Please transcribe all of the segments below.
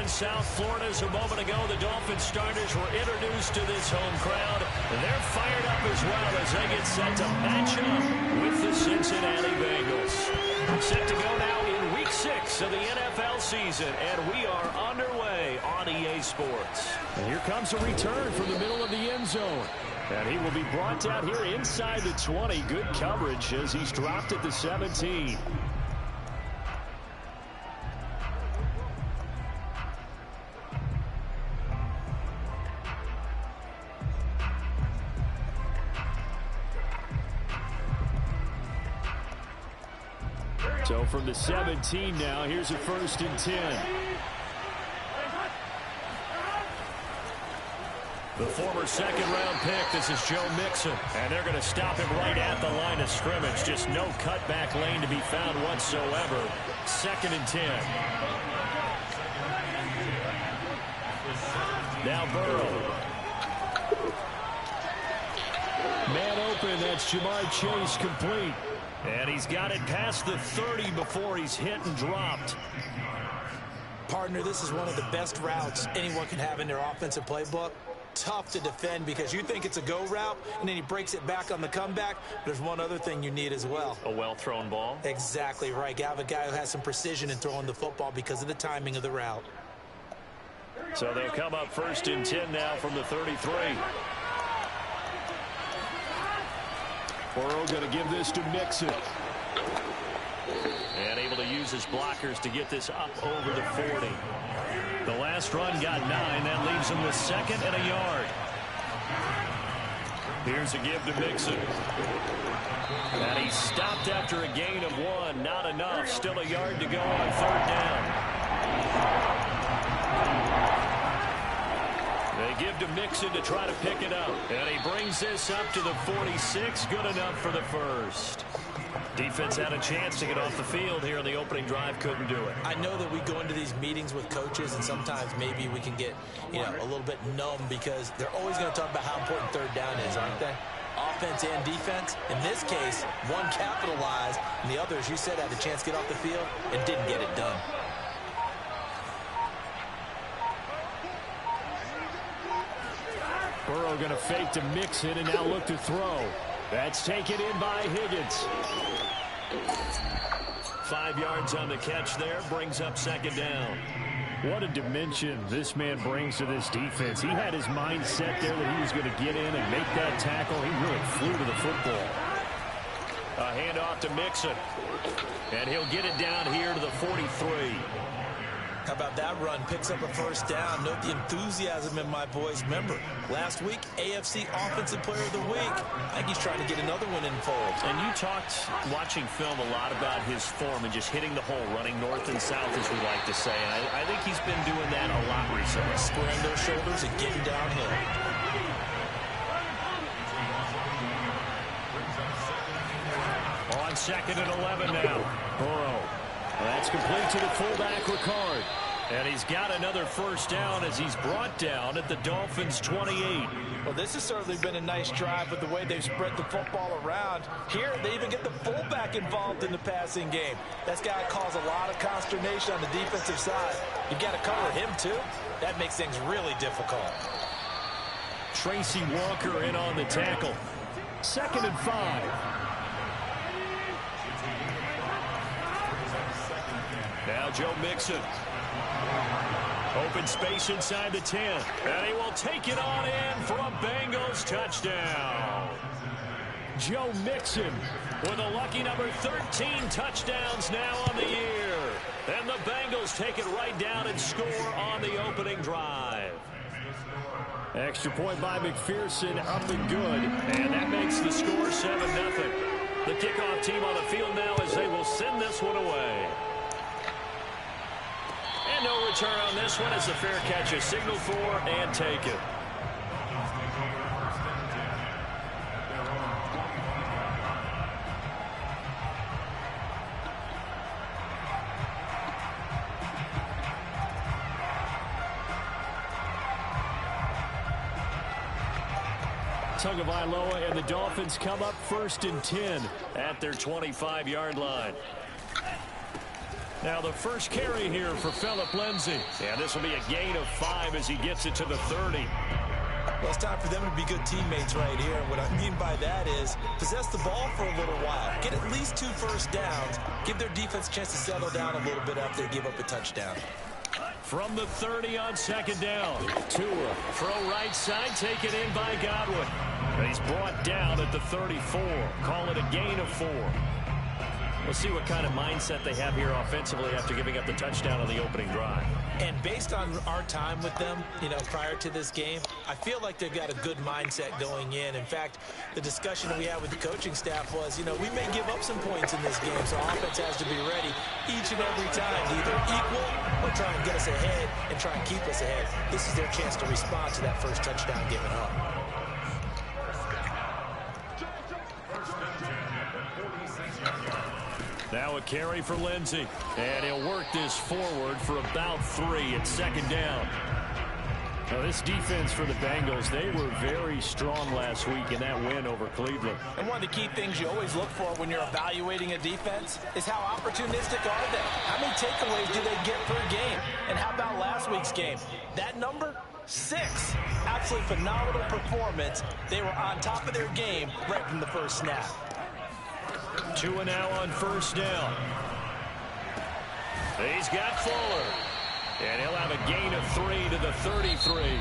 in South Florida a moment ago. The Dolphins starters were introduced to this home crowd. And they're fired up as well as they get set to match up with the Cincinnati Bengals. Set to go now in Week 6 of the NFL season, and we are underway on EA Sports. And here comes a return from the middle of the end zone. And he will be brought down here inside the 20. Good coverage as he's dropped at the 17. So from the 17 now, here's a 1st and 10. The former second-round pick, this is Joe Mixon. And they're going to stop him right at the line of scrimmage. Just no cutback lane to be found whatsoever. 2nd and 10. Now Burrow. Man open, that's Jamar Chase complete. And he's got it past the 30 before he's hit and dropped. Partner, this is one of the best routes anyone can have in their offensive playbook. Tough to defend because you think it's a go route, and then he breaks it back on the comeback. There's one other thing you need as well. A well-thrown ball? Exactly right. You have a guy who has some precision in throwing the football because of the timing of the route. So they'll come up 1st and 10 now from the 33. Burrow going to give this to Mixon. And able to use his blockers to get this up over the 40. The last run got 9. That leaves him with 2nd and a yard. Here's a give to Mixon. And he stopped after a gain of 1. Not enough. Still a yard to go on 3rd down. They give to Mixon to try to pick it up. And he brings this up to the 46. Good enough for the 1st. Defense had a chance to get off the field here in the opening drive. Couldn't do it. I know that we go into these meetings with coaches, and sometimes maybe we can get, a little bit numb because they're always going to talk about how important 3rd down is, aren't they? Offense and defense. In this case, one capitalized, and the other, as you said, had a chance to get off the field and didn't get it done. Burrow going to fake to Mixon and now look to throw. That's taken in by Higgins. 5 yards on the catch there. Brings up 2nd down. What a dimension this man brings to this defense. He had his mind set there that he was going to get in and make that tackle. He really flew to the football. A handoff to Mixon. And he'll get it down here to the 43. How about that run? Picks up a 1st down. Note the enthusiasm in my boys. Remember, last week, AFC Offensive Player of the Week. I think he's trying to get another one in fold. And you talked, watching film, a lot about his form and just hitting the hole, running north and south, as we like to say. And I think he's been doing that a lot recently. Squaring those shoulders and getting downhill. On 2nd and 11 now. Burrow. That's complete to the fullback, Ricard. And he's got another 1st down as he's brought down at the Dolphins' 28. Well, this has certainly been a nice drive with the way they've spread the football around. Here, they even get the fullback involved in the passing game. That's got to cause a lot of consternation on the defensive side. You've got to cover him, too. That makes things really difficult. Tracy Walker in on the tackle. 2nd and 5. Now Joe Mixon. Open space inside the 10. And he will take it on in for a Bengals touchdown. Joe Mixon with a lucky number 13 touchdowns now on the year. And the Bengals take it right down and score on the opening drive. Extra point by McPherson, up and good. And that makes the score 7-0. The kickoff team on the field now as they will send this one away. And no return on this one as the fair catch is signaled for and taken. Tagovailoa and the Dolphins come up 1st and 10 at their 25-yard line. Now the first carry here for Phillip Lindsay. And this will be a gain of 5 as he gets it to the 30. Well, it's time for them to be good teammates right here. And what I mean by that is possess the ball for a little while. Get at least 2 first downs. Give their defense a chance to settle down a little bit after they give up a touchdown. From the 30 on second down. Tua, throw right side, taken in by Godwin. And he's brought down at the 34. Call it a gain of 4. We'll see what kind of mindset they have here offensively after giving up the touchdown on the opening drive. And based on our time with them, prior to this game, I feel like they've got a good mindset going in. In fact, the discussion that we had with the coaching staff was, we may give up some points in this game, so offense has to be ready each and every time to either equal or try and get us ahead and try and keep us ahead. This is their chance to respond to that first touchdown given up. Now a carry for Lindsay, and he'll work this forward for about 3 at second down. Now this defense for the Bengals, they were very strong last week in that win over Cleveland. And one of the key things you always look for when you're evaluating a defense is how opportunistic are they? How many takeaways do they get per game? And how about last week's game? That number? 6. Absolutely phenomenal performance. They were on top of their game right from the first snap. Tua now on first down. He's got Fuller. And he'll have a gain of 3 to the 33.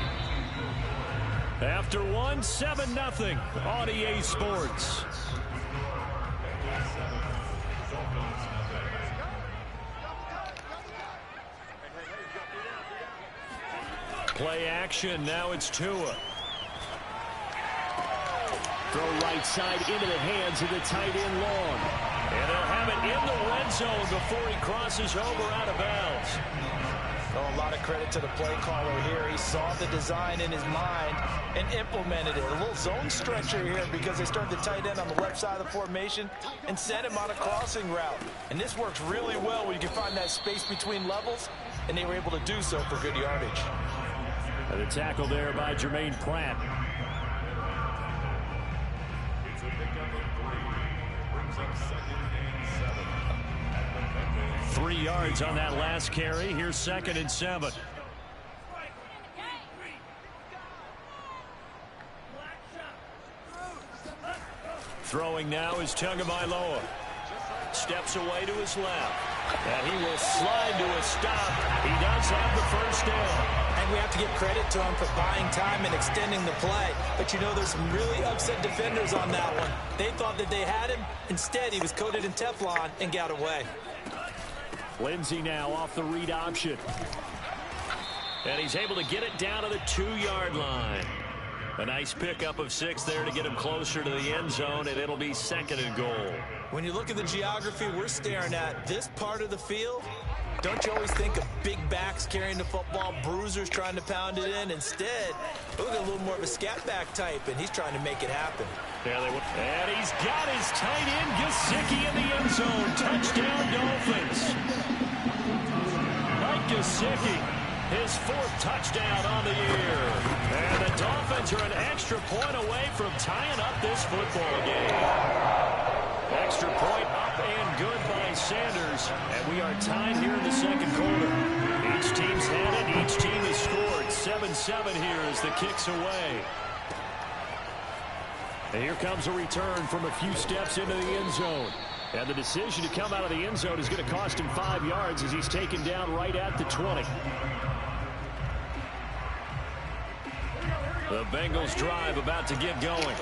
After 1, 7-0 on EA Sports. Play action. Now it's Tua. Throw right side into the hands of the tight end Long. And they'll have it in the red zone before he crosses over out of bounds. Oh, a lot of credit to the play caller here. He saw the design in his mind and implemented it. A little zone stretcher here because they started the tight end on the left side of the formation and sent him on a crossing route. And this works really well when you can find that space between levels, and they were able to do so for good yardage. And the tackle there by Jermaine Pratt. 3 yards on that last carry. Here's 2nd and 7. Throwing now is Tagovailoa. Steps away to his left. And he will slide to a stop. He does have the first down. And we have to give credit to him for buying time and extending the play. But there's some really upset defenders on that one. They thought that they had him. Instead, he was coated in Teflon and got away. Lindsay now off the read option. And he's able to get it down to the 2-yard line. A nice pickup of 6 there to get him closer to the end zone, and it'll be 2nd and goal. When you look at the geography we're staring at, this part of the field, don't you always think of big backs carrying the football, bruisers trying to pound it in? Instead, look at a little more of a scat back type, and he's trying to make it happen. And he's got his tight end, Gesicki, in the end zone. Touchdown, Dolphins. Mike Gesicki, his 4th touchdown on the year. And the Dolphins are an extra point away from tying up this football game. Extra point up and good by Sanders. And we are tied here in the second quarter. Each team's had it. Each team has scored. 7-7 here as the kick's away. And here comes a return from a few steps into the end zone. And the decision to come out of the end zone is going to cost him 5 yards as he's taken down right at the 20. The Bengals drive about to get going.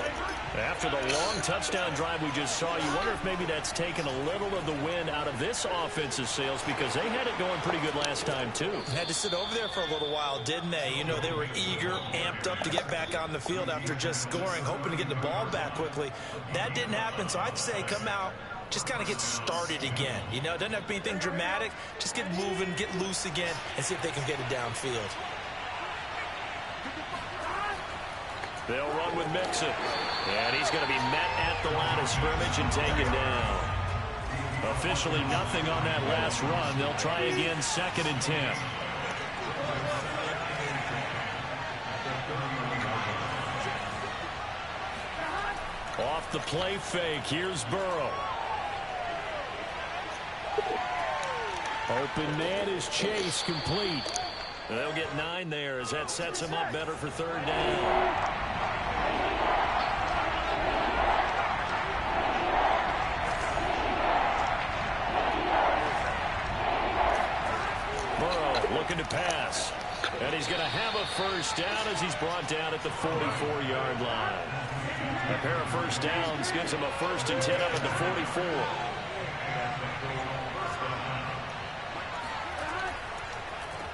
After the long touchdown drive we just saw, you wonder if maybe that's taken a little of the wind out of this offensive sails because they had it going pretty good last time too. Had to sit over there for a little while, didn't they? They were eager, amped up to get back on the field after just scoring, hoping to get the ball back quickly. That didn't happen, so I'd say come out, just kind of get started again. It doesn't have to be anything dramatic. Just get moving, get loose again, and see if they can get it downfield. They'll run with Mixon. And he's going to be met at the line of scrimmage and taken down. Officially nothing on that last run. They'll try again, 2nd and 10. Off the play fake, here's Burrow. Open man is Chase, complete. They'll get 9 there as that sets them up better for third down. Looking to pass. And he's going to have a first down as he's brought down at the 44-yard line. A pair of first downs gives him a 1st and 10 up at the 44.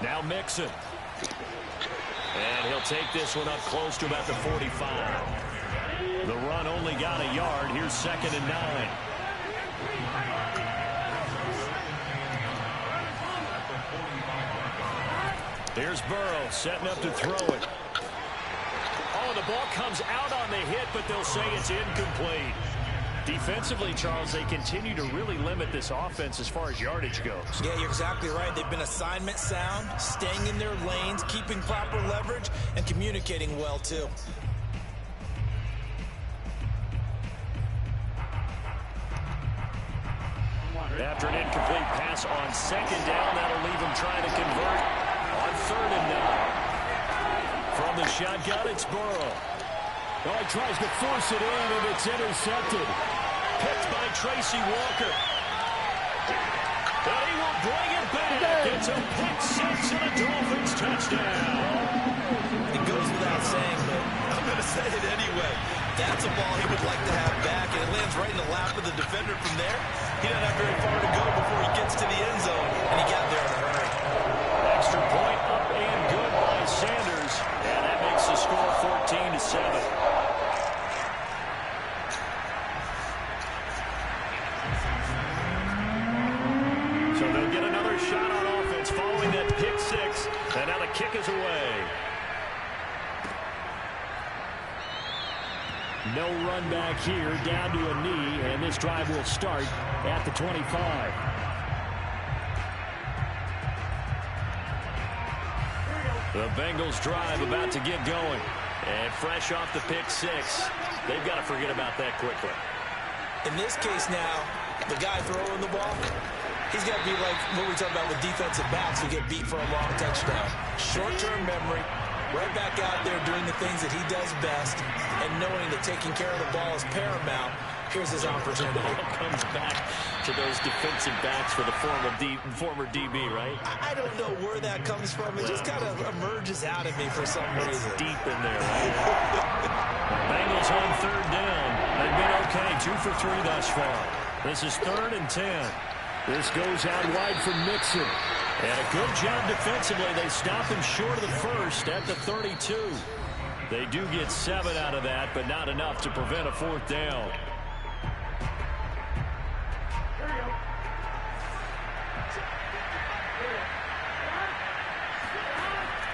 Now Mixon. And he'll take this one up close to about the 45. The run only got a yard. Here's 2nd and 9. Here's Burrow setting up to throw it. Oh, the ball comes out on the hit, but they'll say it's incomplete. Defensively, Charles, they continue to really limit this offense as far as yardage goes. Yeah, you're exactly right. They've been assignment sound, staying in their lanes, keeping proper leverage, and communicating well, too. After an incomplete pass on 2nd down, that'll leave him trying to convert on 3rd and 9. From the shotgun, it's Burrow. Oh, he tries to force it in, and it's intercepted. Picked by Tracy Walker. And he will bring it back. It's a pick-6 and a Dolphins touchdown. It goes without saying, but I'm going to say it anyway. That's a ball he would like to have back, and it lands right in the lap of the defender from there. He doesn't have very far to go before he gets to the end zone, and he got there in a hurry. Extra point up and good by Sanders, and that makes the score 14-7. So they'll get another shot on offense following that pick-6, and now the kick is away. No run back here, down to a knee, and this drive will start at the 25. The Bengals drive about to get going. And fresh off the pick-6, they've got to forget about that quickly. In this case now, the guy throwing the ball, he's got to be like what we talk about with defensive backs who get beat for a long touchdown. Short-term memory, right back out there doing the things that he does best, and knowing that taking care of the ball is paramount. Here's his opportunity. The ball comes back to those defensive backs for the former DB, right? I don't know where that comes from. It just kind of emerges out of me for some reason. It's deep in there, right? Bengals on 3rd down. They've been okay, 2 for 3 thus far. This is 3rd and 10. This goes out wide for Mixon. And a good job defensively. They stop him short of the 1st at the 32. They do get 7 out of that, but not enough to prevent a 4th down.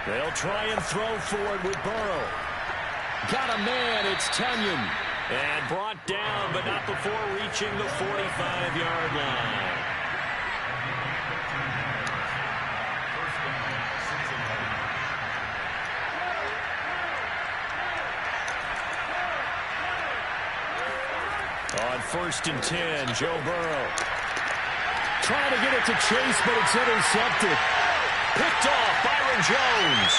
They'll try and throw for it with Burrow. Got a man, it's Tunyon. And brought down, but not before reaching the 45-yard line. On 1st and 10, Joe Burrow. Trying to get it to Chase, but it's intercepted. Picked off Byron Jones.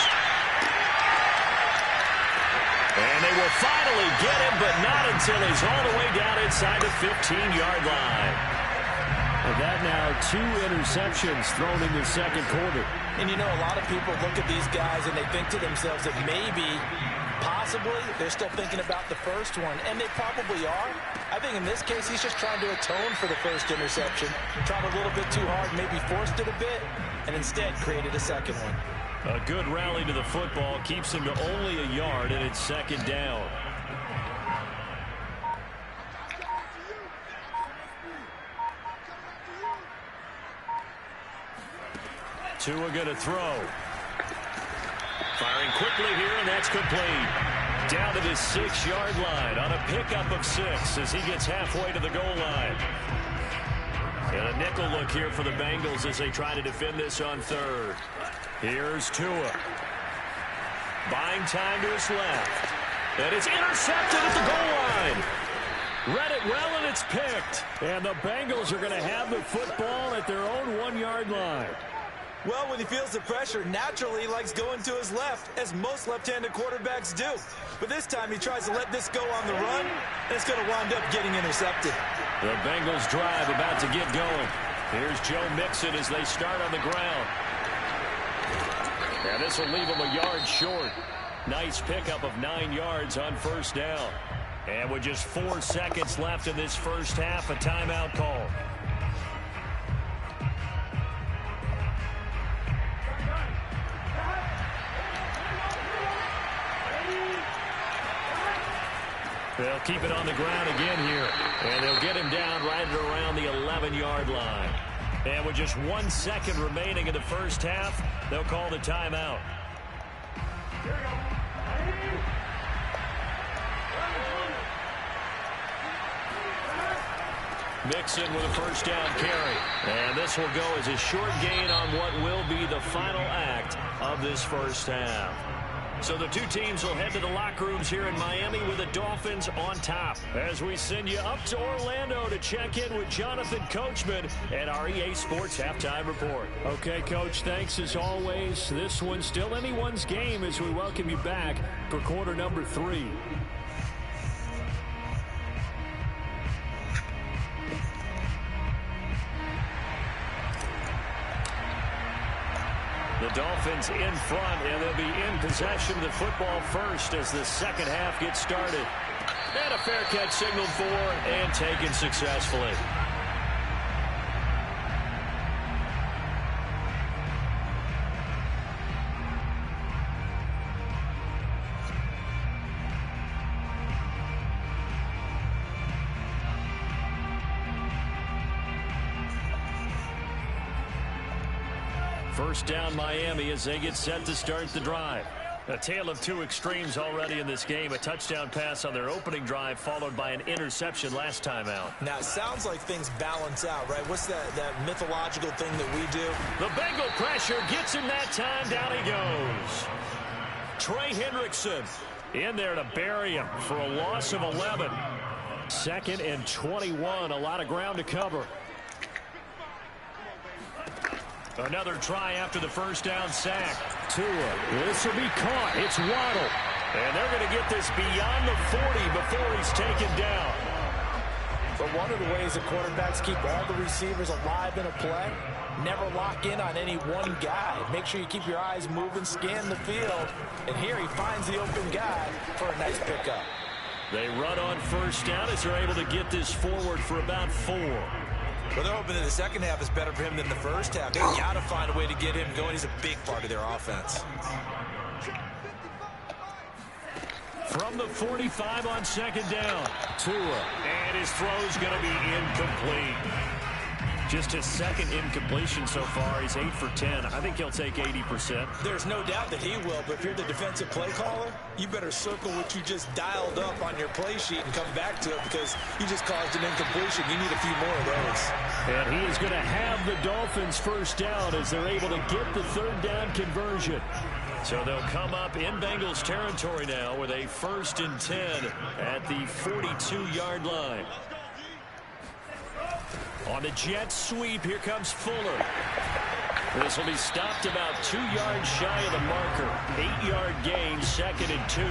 And they will finally get him, but not until he's all the way down inside the 15-yard line. And that now 2 interceptions thrown in the 2nd quarter. And you know, a lot of people look at these guys and they think to themselves that maybe, possibly, they're still thinking about the first one, and they probably are. I think in this case, he's just trying to atone for the 1st interception. Tried a little bit too hard, maybe forced it a bit, and instead created a 2nd one. A good rally to the football keeps him to only a yard, and it's 2nd down. Tua going to throw. Firing quickly here, and that's complete. Down to the 6-yard line on a pickup of 6 as he gets halfway to the goal line. And a nickel look here for the Bengals as they try to defend this on 3rd. Here's Tua. Buying time to his left. And it's intercepted at the goal line. Read it well, and it's picked. And the Bengals are going to have the football at their own 1-yard line. Well, when he feels the pressure, naturally he likes going to his left, as most left-handed quarterbacks do. But this time he tries to let this go on the run, and it's going to wind up getting intercepted. The Bengals drive about to get going. Here's Joe Mixon as they start on the ground. And this will leave him a yard short. Nice pickup of 9 yards on first down. And with just 4 seconds left in this first half, a timeout call. They'll keep it on the ground again here. And they'll get him down right around the 11-yard line. And with just 1 second remaining in the first half, they'll call the timeout. Mixon with a first down carry. And this will go as a short gain on what will be the final act of this first half. So the two teams will head to the locker rooms here in Miami with the Dolphins on top. As we send you up to Orlando to check in with Jonathan Coachman and our EA Sports Halftime Report. Okay, Coach, thanks as always. This one's still anyone's game as we welcome you back for quarter number 3. The Dolphins in front, and they'll be in possession of the football first as the second half gets started. And a fair catch signaled for and taken successfully. First down Miami as they get set to start the drive. A tale of two extremes already in this game. A touchdown pass on their opening drive followed by an interception last time out. Now, it sounds like things balance out, right? What's that mythological thing that we do? The Bengal pressure gets him that time. Down he goes. Trey Hendrickson in there to bury him for a loss of 11. 2nd and 21. A lot of ground to cover. Another try after the first down sack. Tua, this will be caught. It's Waddle. And they're going to get this beyond the 40 before he's taken down. But one of the ways the quarterbacks keep all the receivers alive in a play, never lock in on any one guy. Make sure you keep your eyes moving, scan the field. And here he finds the open guy for a nice pickup. They run on first down as they're able to get this forward for about 4. Well, they're hoping that the second half is better for him than the first half. They got to find a way to get him going. He's a big part of their offense. From the 45 on second down. Tua. And his throw's going to be incomplete. Just his second incompletion so far. He's 8 for 10. I think he'll take 80%. There's no doubt that he will, but if you're the defensive play caller, you better circle what you just dialed up on your play sheet and come back to it because you just caused an incompletion. You need a few more of those. And he is going to have the Dolphins first down as they're able to get the third down conversion. So they'll come up in Bengals territory now with a 1st and 10 at the 42-yard line. On the jet sweep, here comes Fuller. This will be stopped about 2 yards shy of the marker. 8-yard gain, 2nd and 2.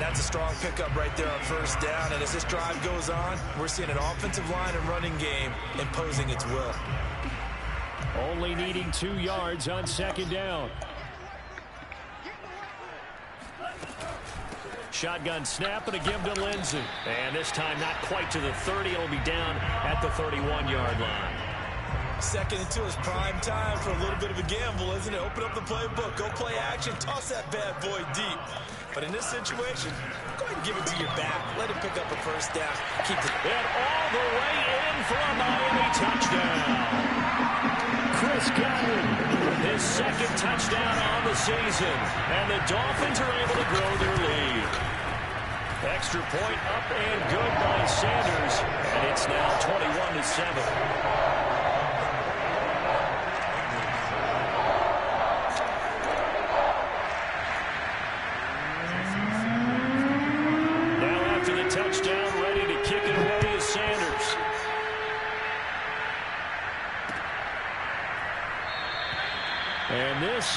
That's a strong pickup right there on first down. And as this drive goes on, we're seeing an offensive line and running game imposing its will. Only needing 2 yards on second down. Shotgun snap and a give to Lindsey. And this time not quite to the 30. It'll be down at the 31-yard line. 2nd and 2 is prime time for a little bit of a gamble, isn't it? Open up the playbook, go play action, toss that bad boy deep. But in this situation, go ahead and give it to your back. Let him pick up a first down. Keep it. And all the way in for a Miami touchdown. Chris Godwin, his 2nd touchdown on the season. And the Dolphins are able to grow their lead. Extra point up and good by Sanders. And it's now 21-7. Touchdown, ready to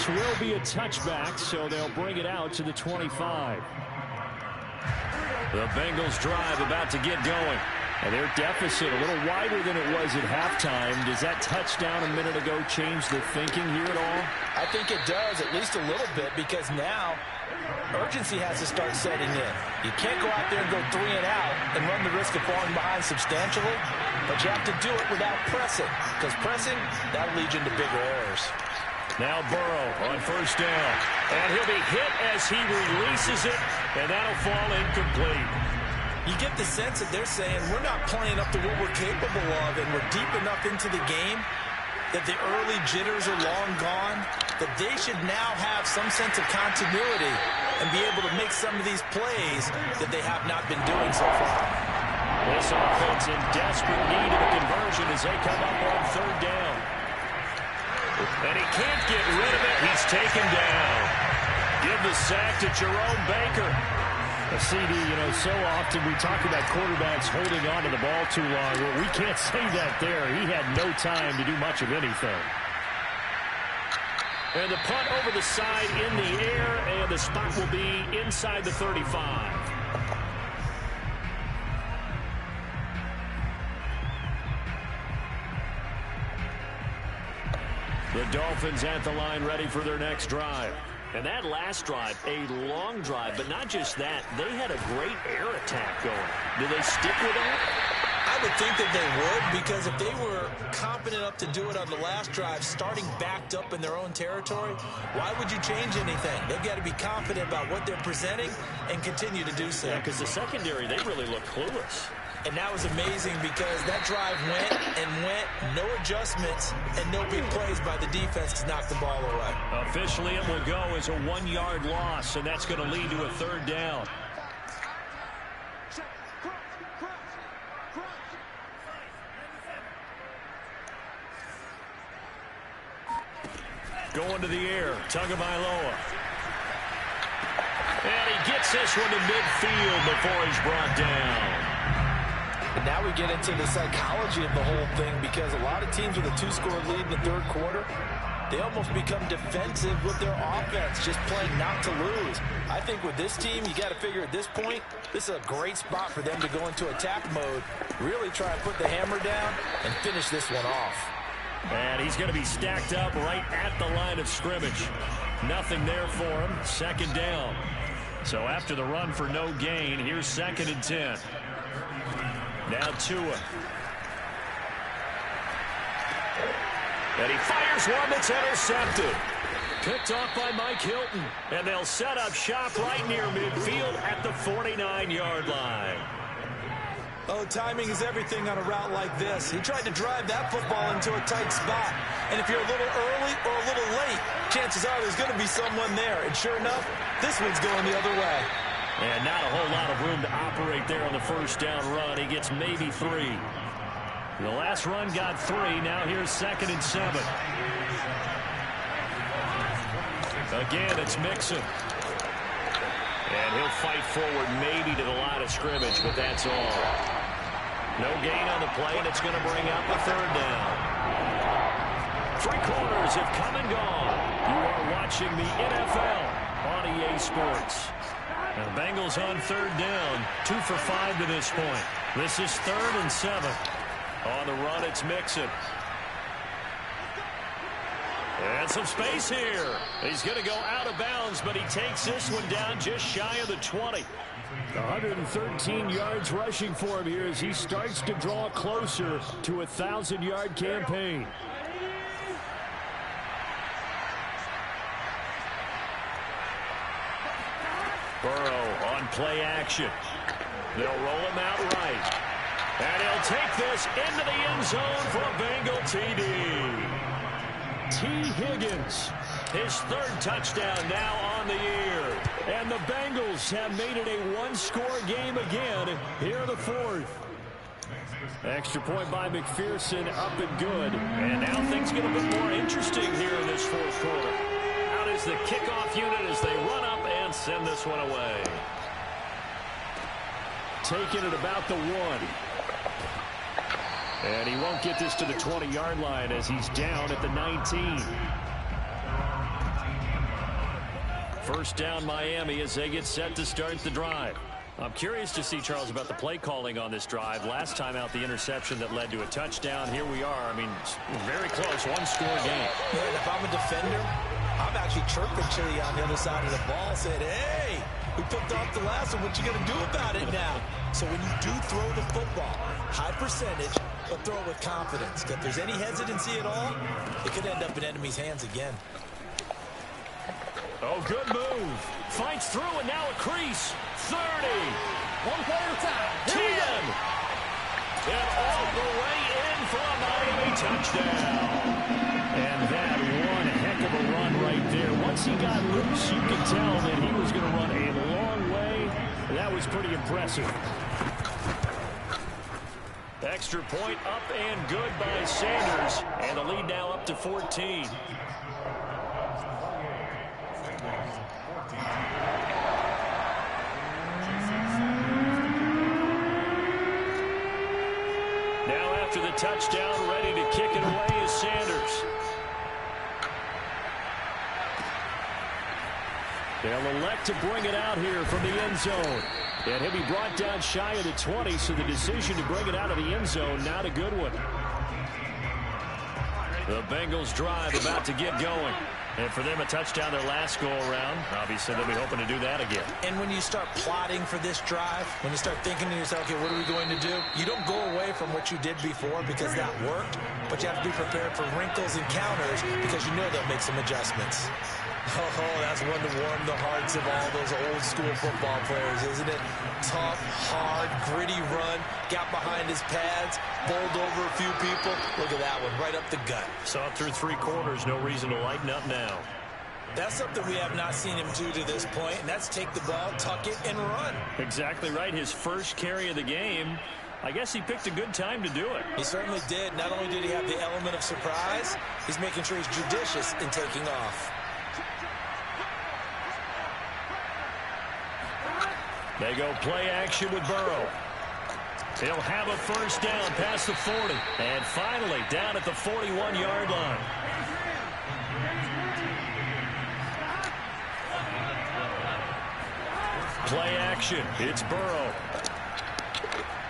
This will be a touchback, so they'll bring it out to the 25. The Bengals drive about to get going. And their deficit a little wider than it was at halftime. Does that touchdown a minute ago change the thinking here at all? I think it does, at least a little bit, because now urgency has to start setting in. You can't go out there and go 3 and out and run the risk of falling behind substantially, but you have to do it without pressing, because pressing, that'll lead you into bigger errors. Now Burrow on first down. And he'll be hit as he releases it, and that'll fall incomplete. You get the sense that they're saying we're not playing up to what we're capable of, and we're deep enough into the game that the early jitters are long gone, that they should now have some sense of continuity and be able to make some of these plays that they have not been doing so far. This offense in desperate need of a conversion as they come up on third down. And he can't get rid of it. He's taken down. Give the sack to Jerome Baker. A CD, so often we talk about quarterbacks holding on to the ball too long. Well, we can't say that there. He had no time to do much of anything. And the punt over the side in the air, and the spot will be inside the 35. The Dolphins at the line ready for their next drive. And that last drive, a long drive, but not just that. They had a great air attack going. Do they stick with that? I would think that they would, because if they were competent enough to do it on the last drive, starting backed up in their own territory, why would you change anything? They've got to be confident about what they're presenting and continue to do so. Yeah, because the secondary, they really look clueless. And that was amazing because that drive went and went, no adjustments, and no big plays by the defense to knock the ball away. Officially, it will go as a 1-yard loss, and that's going to lead to a third down. Going to the air, Tagovailoa. And he gets this one to midfield before he's brought down. And now we get into the psychology of the whole thing, because a lot of teams with a 2-score lead in the third quarter, they almost become defensive with their offense, just playing not to lose. I think with this team, you got to figure at this point, this is a great spot for them to go into attack mode, really try and put the hammer down and finish this one off. And he's going to be stacked up right at the line of scrimmage. Nothing there for him. Second down. So after the run for no gain, here's 2nd and 10. Now Tua. And he fires one that's intercepted. Picked off by Mike Hilton. And they'll set up shop right near midfield at the 49-yard line. Oh, timing is everything on a route like this. He tried to drive that football into a tight spot. And if you're a little early or a little late, chances are there's going to be someone there. And sure enough, this one's going the other way. And not a whole lot of room to operate there on the first down run. He gets maybe 3. The last run got 3. Now here's 2nd and 7. Again, it's Mixon. And he'll fight forward maybe to the line of scrimmage, but that's all. No gain on the play, and it's going to bring up a third down. 3 quarters have come and gone. You are watching the NFL on EA Sports. And the Bengals on third down, 2 for 5 to this point. This is 3rd and 7. On the run, it's Mixon. And some space here. He's going to go out of bounds, but he takes this one down just shy of the 20. 113 yards rushing for him here as he starts to draw closer to a 1,000-yard campaign. Burrow on play action. They'll roll him out right. And he'll take this into the end zone for a Bengal TD. T. Higgins, his 3rd touchdown now on the year. And the Bengals have made it a 1-score game again here in the 4th. Extra point by McPherson, up and good. And now things get a bit more interesting here in this 4th quarter. Out is the kickoff unit as they run up and send this one away. Taking it about the 1. And he won't get this to the 20-yard line as he's down at the 19. First down Miami as they get set to start the drive. I'm curious to see, Charles, about the play calling on this drive. Last time out, the interception that led to a touchdown. Here we are. I mean, very close, one-score game. Yeah, and if I'm a defender, I'm actually chirping Chili on the other side of the ball, saying, hey, we picked off the last one. What you going to do about it now? So when you do throw the football, high percentage, but throw it with confidence. If there's any hesitancy at all, it could end up in enemy's hands again. Oh, good move. Fights through, and now a crease. 30. One play at a time. 10. And all the way in for a Miami touchdown. And that one heck of a run right there. Once he got loose, you could tell that he was going to run a long way. That was pretty impressive. Extra point up and good by Sanders. And the lead now up to 14. Now after the touchdown, ready to kick it away is Sanders. They'll elect to bring it out here from the end zone. And he'll be brought down shy of the 20, so the decision to bring it out of the end zone, not a good one. The Bengals drive about to get going. And for them, a touchdown their last go-around. Obviously, they'll be hoping to do that again. And when you start plotting for this drive, when you start thinking to yourself, okay, what are we going to do? You don't go away from what you did before because that worked, but you have to be prepared for wrinkles and counters because you know they'll make some adjustments. Oh, that's one to warm the hearts of all those old-school football players, isn't it? Tough, hard, gritty run, got behind his pads, bowled over a few people. Look at that one, right up the gut. Saw it through 3 quarters, no reason to lighten up now. That's something we have not seen him do to this point, and that's take the ball, tuck it, and run. Exactly right. His first carry of the game. I guess he picked a good time to do it. He certainly did. Not only did he have the element of surprise, he's making sure he's judicious in taking off. They go play action with Burrow. He'll have a first down past the 40. And finally down at the 41-yard line. Play action. It's Burrow.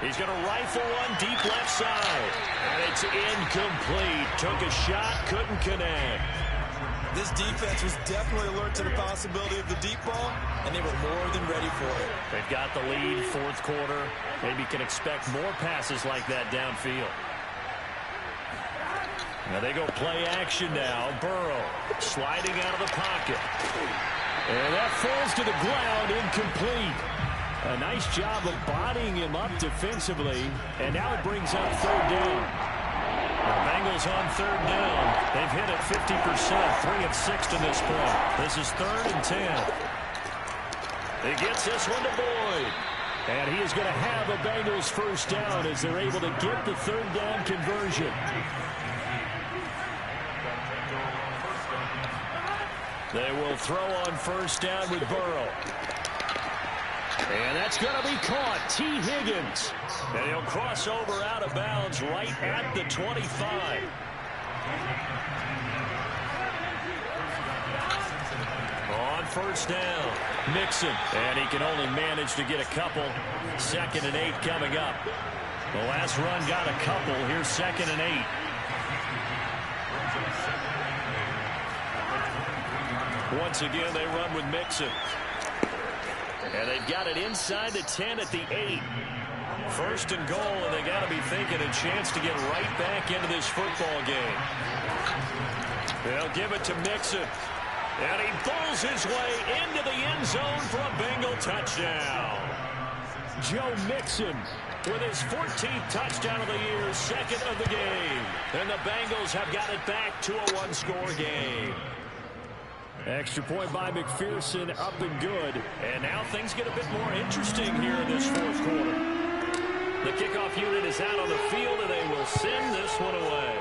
He's going to rifle one deep left side. And it's incomplete. Took a shot, couldn't connect. This defense was definitely alert to the possibility of the deep ball, and they were more than ready for it. They've got the lead, 4th quarter. Maybe can expect more passes like that downfield. Now they go play action now. Burrow sliding out of the pocket. And that falls to the ground, incomplete. A nice job of bodying him up defensively, and now it brings up 3rd down. The Bengals on 3rd down. They've hit it 50%, 3 of 6 to this point. This is 3rd and 10. He gets this one to Boyd. And he is going to have a Bengals first down as they're able to get the 3rd down conversion. They will throw on first down with Burrow. And that's going to be caught. T. Higgins. And he'll cross over out of bounds right at the 25. On first down, Mixon. And he can only manage to get a couple. 2nd and 8 coming up. The last run got a couple. Here's 2nd and 8. Once again, they run with Mixon. And they've got it inside the 10 at the 8. 1st and goal, and they got to be thinking a chance to get right back into this football game. They'll give it to Mixon. And he pulls his way into the end zone for a Bengal touchdown. Joe Mixon with his 14th touchdown of the year, 2nd of the game. And the Bengals have got it back to a 1-score game. Extra point by McPherson, up and good. And now things get a bit more interesting here in this 4th quarter. The kickoff unit is out on the field, and they will send this one away.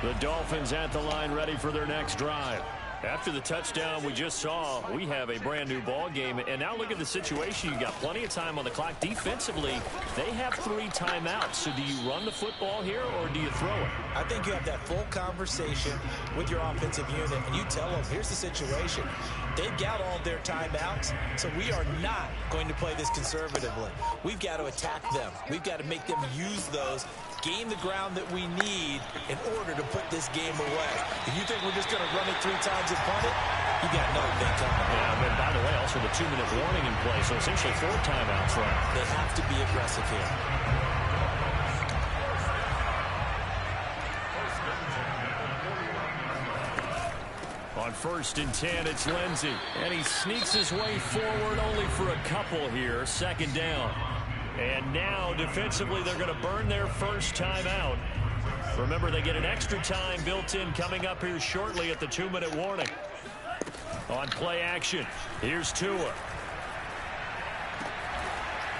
The Dolphins at the line, ready for their next drive. After the touchdown we just saw, we have a brand new ball game. And now look at the situation. You got plenty of time on the clock. Defensively, they have 3 timeouts. So do you run the football here or do you throw it? I think you have that full conversation with your offensive unit, and you tell them, here's the situation. They've got all their timeouts, so we are not going to play this conservatively. We've got to attack them. We've got to make them use those, gain the ground that we need in order to put this game away. If you think we're just going to run it 3 times and punt it, you got another thing coming. Yeah, and by the way, also the 2-minute warning in play, so essentially 4 timeouts left. They have to be aggressive here. On 1st and 10, it's Lindsey. And he sneaks his way forward only for a couple here. 2nd down. And now, defensively, they're going to burn their first timeout. Remember, they get an extra time built in coming up here shortly at the 2-minute warning. On play action, here's Tua.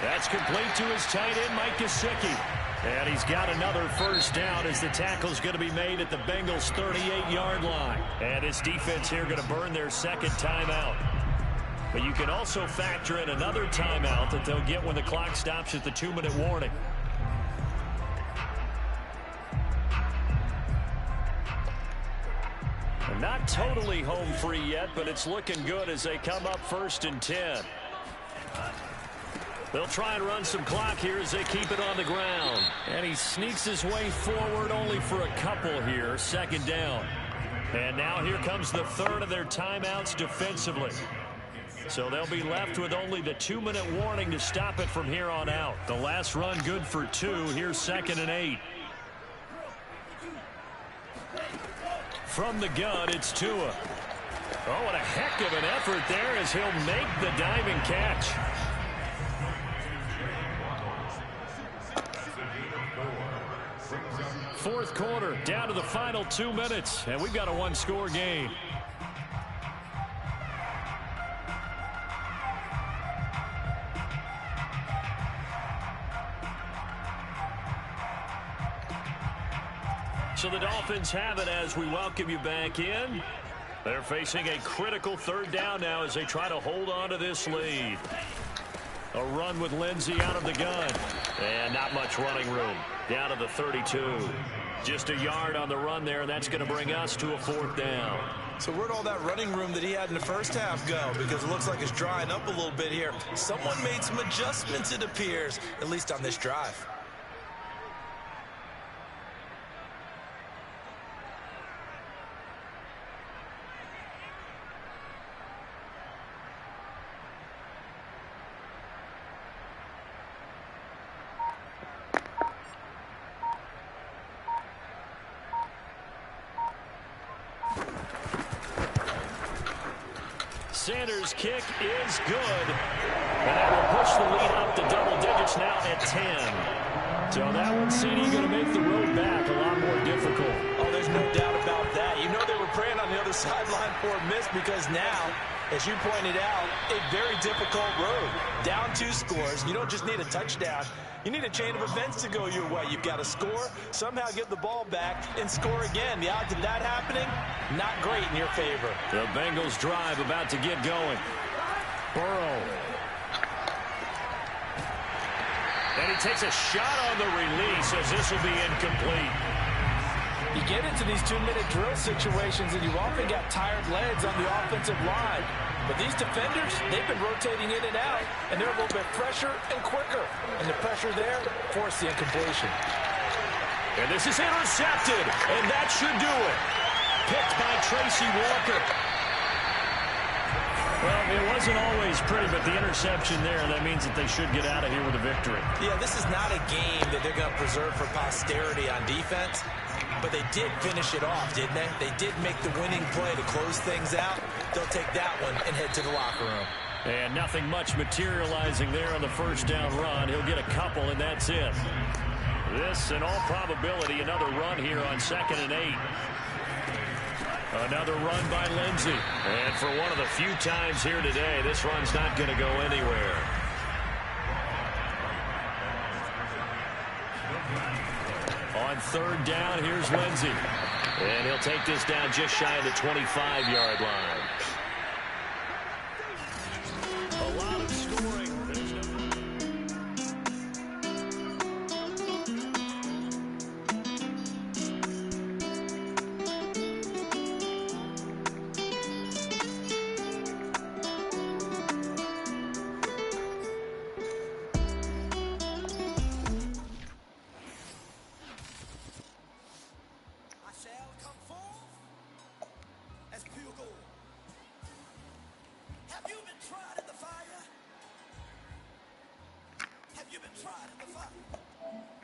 That's complete to his tight end, Mike Gesicki. And he's got another first down as the tackle's going to be made at the Bengals' 38-yard line. And his defense here going to burn their 2nd timeout. But you can also factor in another timeout that they'll get when the clock stops at the 2-minute warning. And not totally home free yet, but it's looking good as they come up 1st and 10. They'll try and run some clock here as they keep it on the ground. And he sneaks his way forward only for a couple here. 2nd down. And now here comes the 3rd of their timeouts defensively. So they'll be left with only the 2-minute warning to stop it from here on out. The last run good for 2. Here's 2nd and 8. From the gun, it's Tua. Oh, what a heck of an effort there as he'll make the diving catch. Fourth quarter, down to the final 2 minutes, and we've got a 1-score game. So the Dolphins have it as we welcome you back in. They're facing a critical 3rd down now as they try to hold on to this lead. A run with Lindsey out of the gun. And not much running room. Down to the 32. Just a yard on the run there, and that's going to bring us to a 4th down. So where'd all that running room that he had in the first half go? Because it looks like it's drying up a little bit here. Someone made some adjustments, it appears, at least on this drive. Sanders' kick is good. And that will push the lead up to double digits now at 10. So that one, CD, going to make the road back a lot more difficult. Oh, there's no doubt about that. You know they were praying on the other sideline for a miss because now, as you pointed out, a very difficult road. Down 2 scores. You don't just need a touchdown. You need a chain of events to go your way. You've got to score, somehow get the ball back, and score again. The odds of that happening, not great in your favor. The Bengals drive about to get going. Burrow. And he takes a shot on the release as this will be incomplete. You get into these 2-minute drill situations, and you've often got tired legs on the offensive line. But these defenders, they've been rotating in and out, and they're a little bit fresher and quicker. And the pressure there forced the incompletion. And this is intercepted, and that should do it. Picked by Tracy Walker. Well, it wasn't always pretty, but the interception there, that means that they should get out of here with a victory. Yeah, this is not a game that they're going to preserve for posterity on defense. But they did finish it off, didn't they? They did make the winning play to close things out. They'll take that one and head to the locker room. And nothing much materializing there on the first down run. He'll get a couple, and that's it. This, in all probability, another run here on 2nd and 8. Another run by Lindsey. And for one of the few times here today, this run's not going to go anywhere. On 3rd down, here's Lindsey. And he'll take this down just shy of the 25-yard line. A lot of scoring. There's no... Have you been tried in the fire?